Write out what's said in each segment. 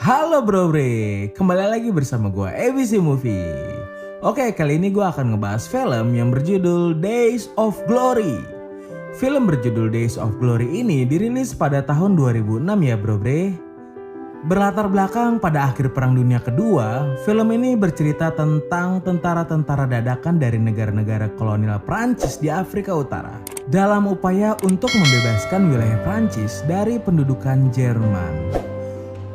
Halo bro bre, kembali lagi bersama gue ABC Movie. Oke, kali ini gue akan ngebahas film yang berjudul Days of Glory. Film berjudul Days of Glory ini dirilis pada tahun 2006 ya bro bre. Berlatar belakang pada akhir Perang Dunia Kedua, film ini bercerita tentang tentara-tentara dadakan dari negara-negara kolonial Prancis di Afrika Utara dalam upaya untuk membebaskan wilayah Prancis dari pendudukan Jerman.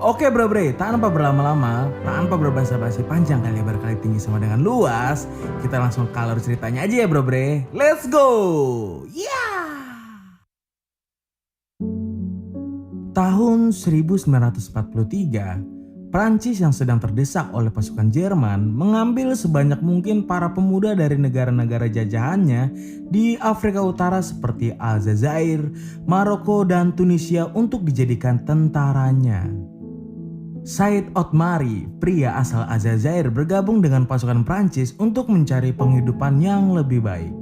Oke bro bre, tanpa berlama-lama, tanpa berbahasa-basi panjang kali lebar kali tinggi sama dengan luas, kita langsung ke alur ceritanya aja ya bro bre. Let's go! Yeah! Tahun 1943, Prancis yang sedang terdesak oleh pasukan Jerman mengambil sebanyak mungkin para pemuda dari negara-negara jajahannya di Afrika Utara seperti Aljazair, Maroko, dan Tunisia untuk dijadikan tentaranya. Said Otmari, pria asal Aljazair, bergabung dengan pasukan Prancis untuk mencari penghidupan yang lebih baik.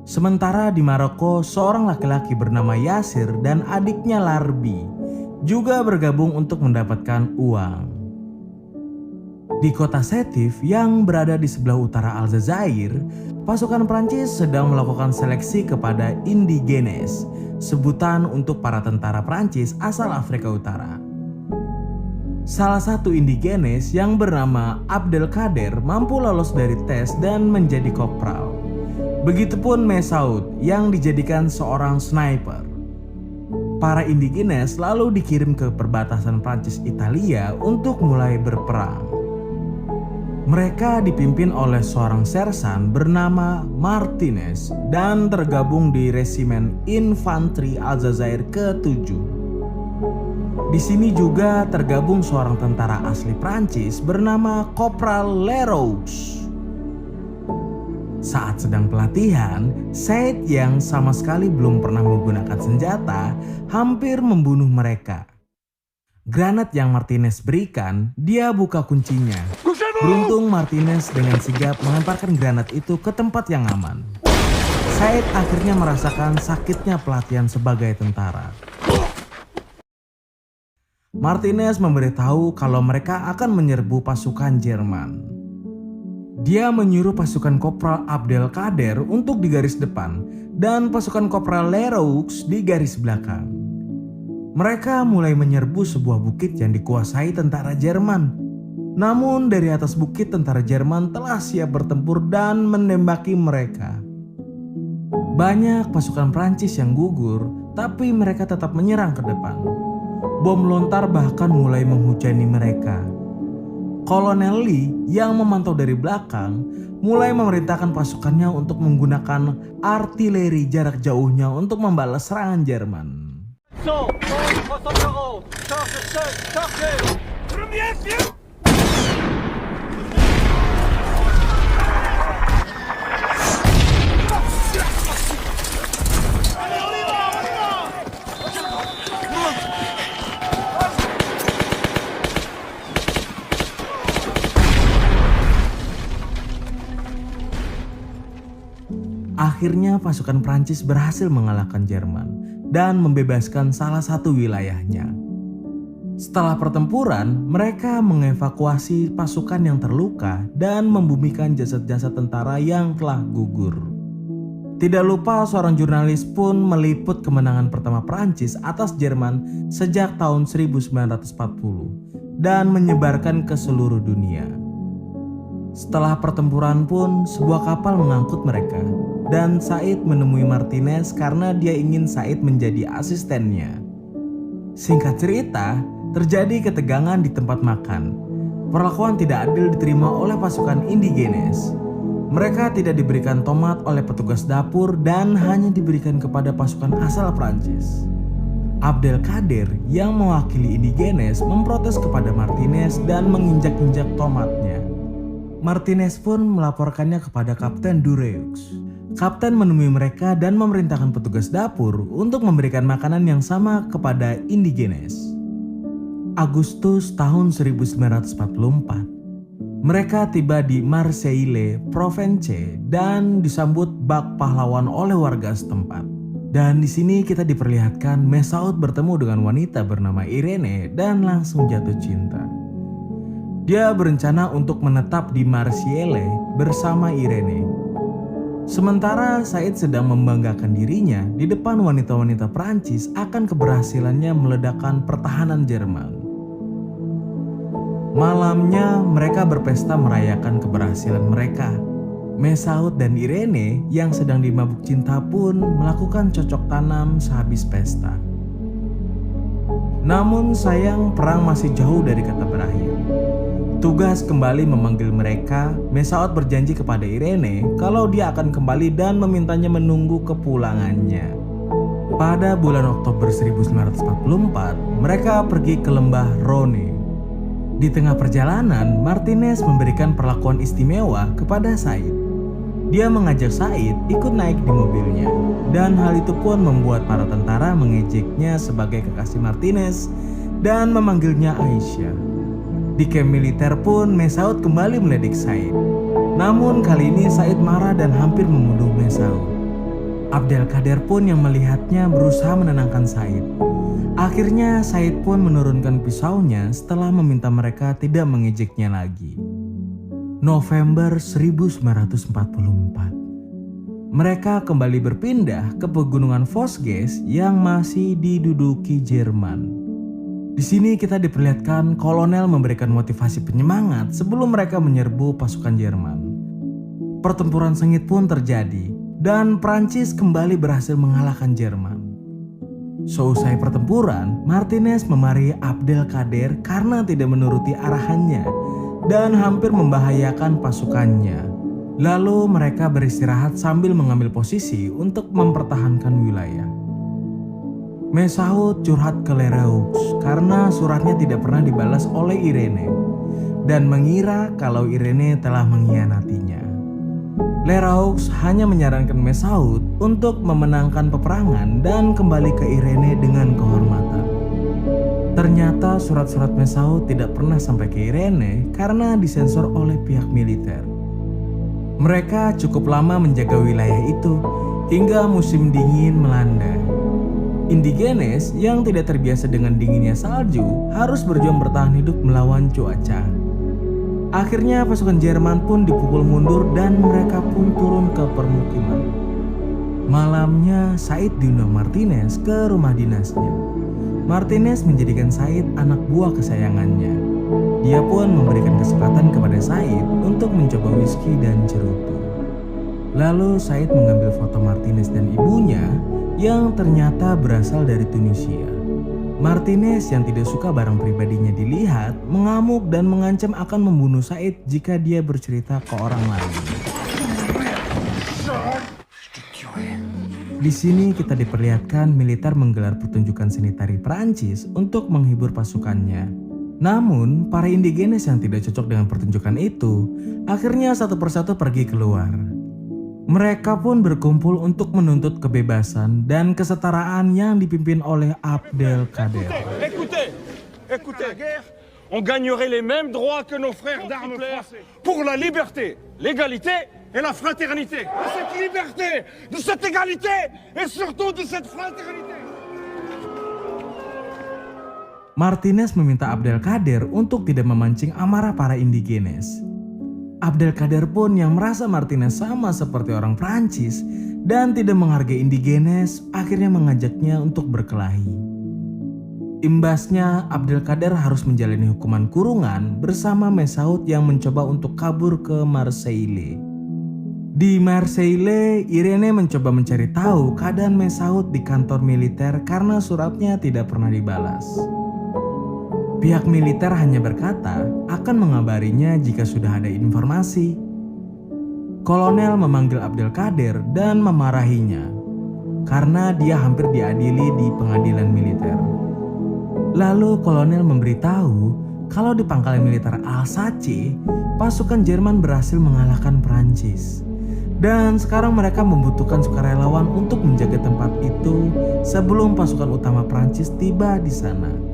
Sementara di Maroko, seorang laki-laki bernama Yasir dan adiknya Larbi juga bergabung untuk mendapatkan uang. Di kota Sétif yang berada di sebelah utara Aljazair, pasukan Prancis sedang melakukan seleksi kepada indigenes, sebutan untuk para tentara Prancis asal Afrika Utara. Salah satu indigenes yang bernama Abdelkader mampu lolos dari tes dan menjadi kopral. Begitupun Mesaud yang dijadikan seorang sniper. Para indigenes lalu dikirim ke perbatasan Prancis Italia untuk mulai berperang. Mereka dipimpin oleh seorang sersan bernama Martinez dan tergabung di Resimen Infanteri Aljazair ke-7. Di sini juga tergabung seorang tentara asli Prancis bernama Kopral Leroux. Saat sedang pelatihan, Said yang sama sekali belum pernah menggunakan senjata hampir membunuh mereka. Granat yang Martinez berikan, dia buka kuncinya. Beruntung Martinez dengan sigap melemparkan granat itu ke tempat yang aman. Said akhirnya merasakan sakitnya pelatihan sebagai tentara. Martinez memberitahu kalau mereka akan menyerbu pasukan Jerman. Dia menyuruh pasukan Kopral Abdelkader untuk di garis depan dan pasukan Kopral Leroux di garis belakang. Mereka mulai menyerbu sebuah bukit yang dikuasai tentara Jerman. Namun dari atas bukit tentara Jerman telah siap bertempur dan menembaki mereka. Banyak pasukan Prancis yang gugur, tapi mereka tetap menyerang ke depan. Bom lontar bahkan mulai menghujani mereka. Kolonel Lee yang memantau dari belakang mulai memerintahkan pasukannya untuk menggunakan artileri jarak jauhnya untuk membalas serangan Jerman. Akhirnya pasukan Prancis berhasil mengalahkan Jerman dan membebaskan salah satu wilayahnya. Setelah pertempuran, mereka mengevakuasi pasukan yang terluka dan membumikan jasad-jasad tentara yang telah gugur. Tidak lupa seorang jurnalis pun meliput kemenangan pertama Prancis atas Jerman sejak tahun 1940 dan menyebarkan ke seluruh dunia. Setelah pertempuran pun, sebuah kapal mengangkut mereka dan Said menemui Martinez karena dia ingin Said menjadi asistennya. Singkat cerita, terjadi ketegangan di tempat makan. Perlakuan tidak adil diterima oleh pasukan indigenes. Mereka tidak diberikan tomat oleh petugas dapur dan hanya diberikan kepada pasukan asal Prancis. Abdelkader yang mewakili indigenes memprotes kepada Martinez dan menginjak-injak tomatnya. Martinez pun melaporkannya kepada Kapten Dureux. Kapten menemui mereka dan memerintahkan petugas dapur untuk memberikan makanan yang sama kepada indigenes. Agustus tahun 1944, mereka tiba di Marseille, Provence dan disambut bak pahlawan oleh warga setempat. Dan di sini kita diperlihatkan Mesaud bertemu dengan wanita bernama Irene dan langsung jatuh cinta. Dia berencana untuk menetap di Marseille bersama Irene. Sementara Said sedang membanggakan dirinya di depan wanita-wanita Prancis akan keberhasilannya meledakkan pertahanan Jerman. Malamnya mereka berpesta merayakan keberhasilan mereka. Mesaud dan Irene yang sedang dimabuk cinta pun melakukan cocok tanam sehabis pesta. Namun sayang, perang masih jauh dari kata berakhir. Tugas kembali memanggil mereka. Mesaud berjanji kepada Irene kalau dia akan kembali dan memintanya menunggu kepulangannya. Pada bulan Oktober 1944, mereka pergi ke lembah Rhône. Di tengah perjalanan, Martinez memberikan perlakuan istimewa kepada Said. Dia mengajak Said ikut naik di mobilnya, dan hal itu pun membuat para tentara mengejeknya sebagai kekasih Martinez dan memanggilnya Aisyah. Di kamp militer pun Mesaud kembali meledik Said. Namun kali ini Said marah dan hampir membunuh Mesaud. Abdelkader pun yang melihatnya berusaha menenangkan Said. Akhirnya Said pun menurunkan pisaunya setelah meminta mereka tidak mengejeknya lagi. November 1944. Mereka kembali berpindah ke pegunungan Vosges yang masih diduduki Jerman. Di sini kita diperlihatkan kolonel memberikan motivasi penyemangat sebelum mereka menyerbu pasukan Jerman. Pertempuran sengit pun terjadi dan Prancis kembali berhasil mengalahkan Jerman. Seusai pertempuran, Martinez memarahi Abdelkader karena tidak menuruti arahannya dan hampir membahayakan pasukannya. Lalu mereka beristirahat sambil mengambil posisi untuk mempertahankan wilayah. Mesaud curhat ke Leraux karena suratnya tidak pernah dibalas oleh Irene dan mengira kalau Irene telah mengkhianatinya. Leraux hanya menyarankan Mesaud untuk memenangkan peperangan dan kembali ke Irene dengan kehormatan. Ternyata surat-surat Mesaud tidak pernah sampai ke Irene karena disensor oleh pihak militer. Mereka cukup lama menjaga wilayah itu hingga musim dingin melanda. Indigenes yang tidak terbiasa dengan dinginnya salju harus berjuang bertahan hidup melawan cuaca. Akhirnya pasukan Jerman pun dipukul mundur dan mereka pun turun ke permukiman. Malamnya Said diundang Martinez ke rumah dinasnya. Martinez menjadikan Said anak buah kesayangannya. Dia pun memberikan kesempatan kepada Said untuk mencoba whisky dan cerutu. Lalu Said mengambil foto Martinez dan ibunya yang ternyata berasal dari Tunisia. Martinez yang tidak suka barang pribadinya dilihat, mengamuk dan mengancam akan membunuh Said jika dia bercerita ke orang lain. Di sini kita diperlihatkan militer menggelar pertunjukan seni tari Prancis untuk menghibur pasukannya. Namun, para indigenes yang tidak cocok dengan pertunjukan itu, akhirnya satu persatu pergi keluar. Mereka pun berkumpul untuk menuntut kebebasan dan kesetaraan yang dipimpin oleh Abdelkader. Écoutez, on gagnerait les mêmes droits que nos frères d'armes français pour la liberté, l'égalité et la fraternité. De cette liberté, de cette égalité et surtout de cette fraternité. Martinez meminta Abdelkader untuk tidak memancing amarah para indigenes. Abdelkader pun yang merasa Martinez sama seperti orang Prancis dan tidak menghargai indigenes akhirnya mengajaknya untuk berkelahi. Imbasnya Abdelkader harus menjalani hukuman kurungan bersama Mesaud yang mencoba untuk kabur ke Marseille. Di Marseille, Irene mencoba mencari tahu keadaan Mesaud di kantor militer karena suratnya tidak pernah dibalas. Pihak militer hanya berkata akan mengabarinya jika sudah ada informasi. Kolonel memanggil Abdelkader dan memarahinya karena dia hampir diadili di pengadilan militer. Lalu kolonel memberitahu kalau di pangkalan militer Alsace, pasukan Jerman berhasil mengalahkan Prancis. Dan sekarang mereka membutuhkan sukarelawan untuk menjaga tempat itu sebelum pasukan utama Prancis tiba di sana.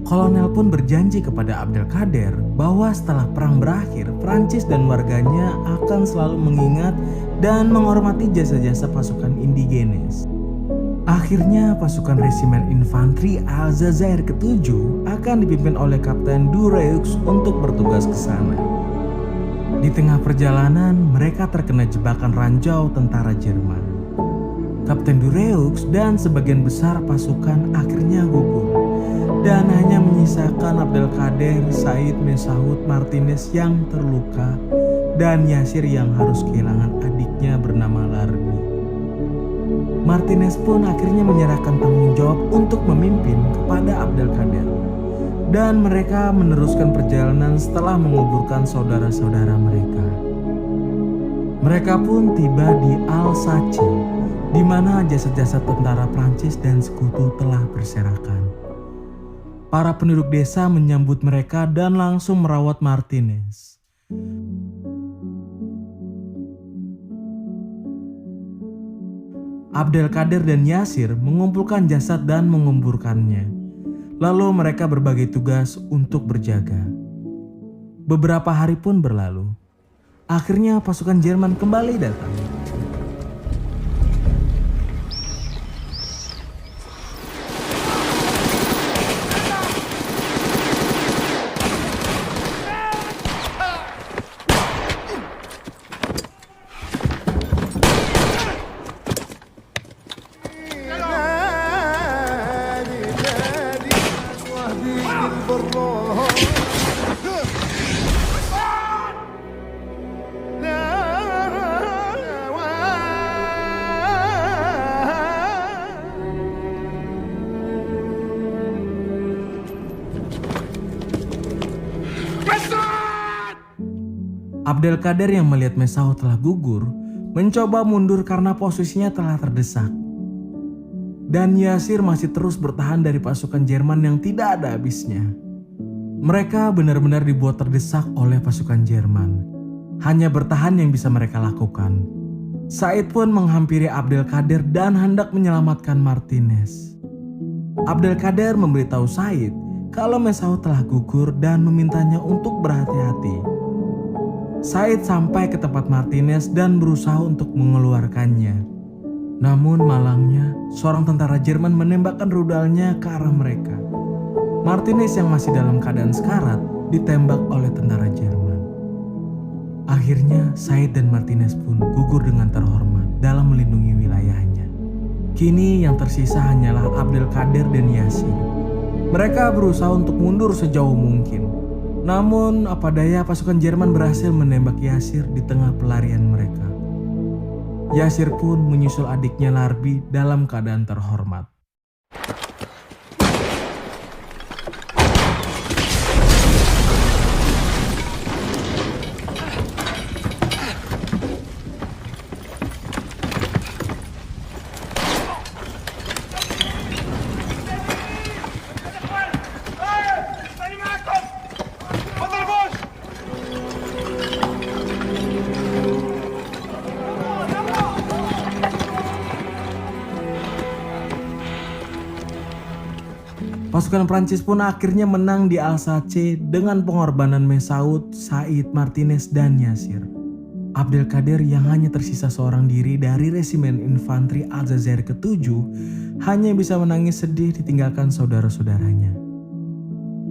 Kolonel pun berjanji kepada Abdelkader bahwa setelah perang berakhir, Prancis dan warganya akan selalu mengingat dan menghormati jasa-jasa pasukan indigenes. Akhirnya pasukan resimen infanteri Aljazair ke-7 akan dipimpin oleh Kapten Dureux untuk bertugas ke sana. Di tengah perjalanan, mereka terkena jebakan ranjau tentara Jerman. Kapten Dureux dan sebagian besar pasukan akhirnya gugur, dan hanya menyisakan Abdelkader, Said, Mesaud, Martinez yang terluka, dan Yasir yang harus kehilangan adiknya bernama Larbi. Martinez pun akhirnya menyerahkan tanggung jawab untuk memimpin kepada Abdelkader, dan mereka meneruskan perjalanan setelah menguburkan saudara-saudara mereka. Mereka pun tiba di Alsace, di mana jasad-jasad tentara Prancis dan sekutu telah berserakan. Para penduduk desa menyambut mereka dan langsung merawat Martinez. Abdelkader dan Yasir mengumpulkan jasad dan menguburkannya. Lalu mereka berbagi tugas untuk berjaga. Beberapa hari pun berlalu. Akhirnya pasukan Jerman kembali datang. Abdelkader yang melihat Mesaud telah gugur, mencoba mundur karena posisinya telah terdesak. Dan Yasir masih terus bertahan dari pasukan Jerman yang tidak ada habisnya. Mereka benar-benar dibuat terdesak oleh pasukan Jerman. Hanya bertahan yang bisa mereka lakukan. Said pun menghampiri Abdelkader dan hendak menyelamatkan Martinez. Abdelkader memberitahu Said kalau Mesaud telah gugur dan memintanya untuk berhati-hati. Said sampai ke tempat Martinez dan berusaha untuk mengeluarkannya. Namun malangnya, seorang tentara Jerman menembakkan rudalnya ke arah mereka. Martinez yang masih dalam keadaan sekarat ditembak oleh tentara Jerman. Akhirnya Said dan Martinez pun gugur dengan terhormat dalam melindungi wilayahnya. Kini yang tersisa hanyalah Abdelkader dan Yasir. Mereka berusaha untuk mundur sejauh mungkin. Namun apa daya pasukan Jerman berhasil menembak Yasir di tengah pelarian mereka. Yasir pun menyusul adiknya Larbi dalam keadaan terhormat. Pasukan Prancis pun akhirnya menang di Alsace dengan pengorbanan Mesaud, Said, Martinez, dan Yasir. Abdelkader yang hanya tersisa seorang diri dari resimen infanteri Aljazair ke-7 hanya bisa menangis sedih ditinggalkan saudara-saudaranya.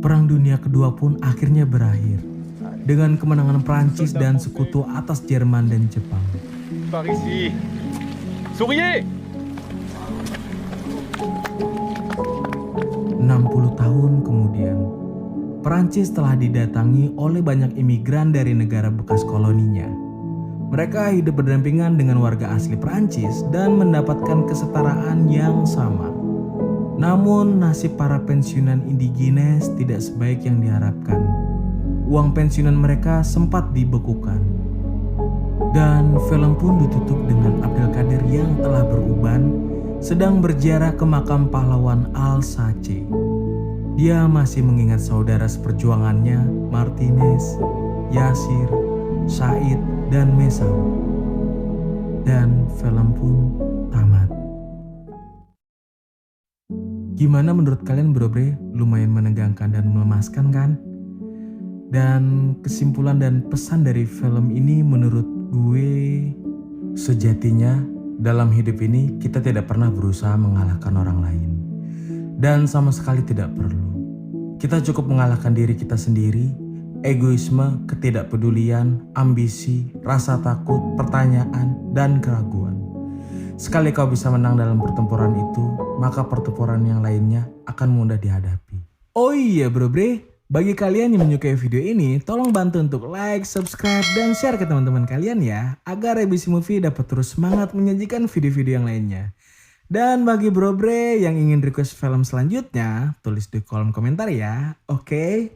Perang Dunia Kedua pun akhirnya berakhir dengan kemenangan Prancis dan sekutu atas Jerman dan Jepang. Par ici. Souriez! 60 tahun kemudian, Perancis telah didatangi oleh banyak imigran dari negara bekas koloninya. Mereka hidup berdampingan dengan warga asli Perancis dan mendapatkan kesetaraan yang sama. Namun nasib para pensiunan indigines tidak sebaik yang diharapkan. Uang pensiunan mereka sempat dibekukan. Dan film pun ditutup dengan Abdelkader yang telah beruban sedang berziarah ke makam pahlawan Alsace. Dia masih mengingat saudara seperjuangannya Martinez, Yasir, Said, dan Mesaud. Dan film pun tamat. Gimana menurut kalian bro bre? Lumayan menegangkan dan melemaskan kan? Dan kesimpulan dan pesan dari film ini menurut gue, sejatinya Dalam hidup ini kita tidak pernah berusaha mengalahkan orang lain. Dan sama sekali tidak perlu. Kita cukup mengalahkan diri kita sendiri, egoisme, ketidakpedulian, ambisi, rasa takut, pertanyaan, dan keraguan. Sekali kau bisa menang dalam pertempuran itu, maka pertempuran yang lainnya akan mudah dihadapi. Oh iya bro bre, bagi kalian yang menyukai video ini, tolong bantu untuk like, subscribe, dan share ke teman-teman kalian ya, agar ABC Movie dapat terus semangat menyajikan video-video yang lainnya. Dan bagi bro bre yang ingin request film selanjutnya, tulis di kolom komentar ya. Oke.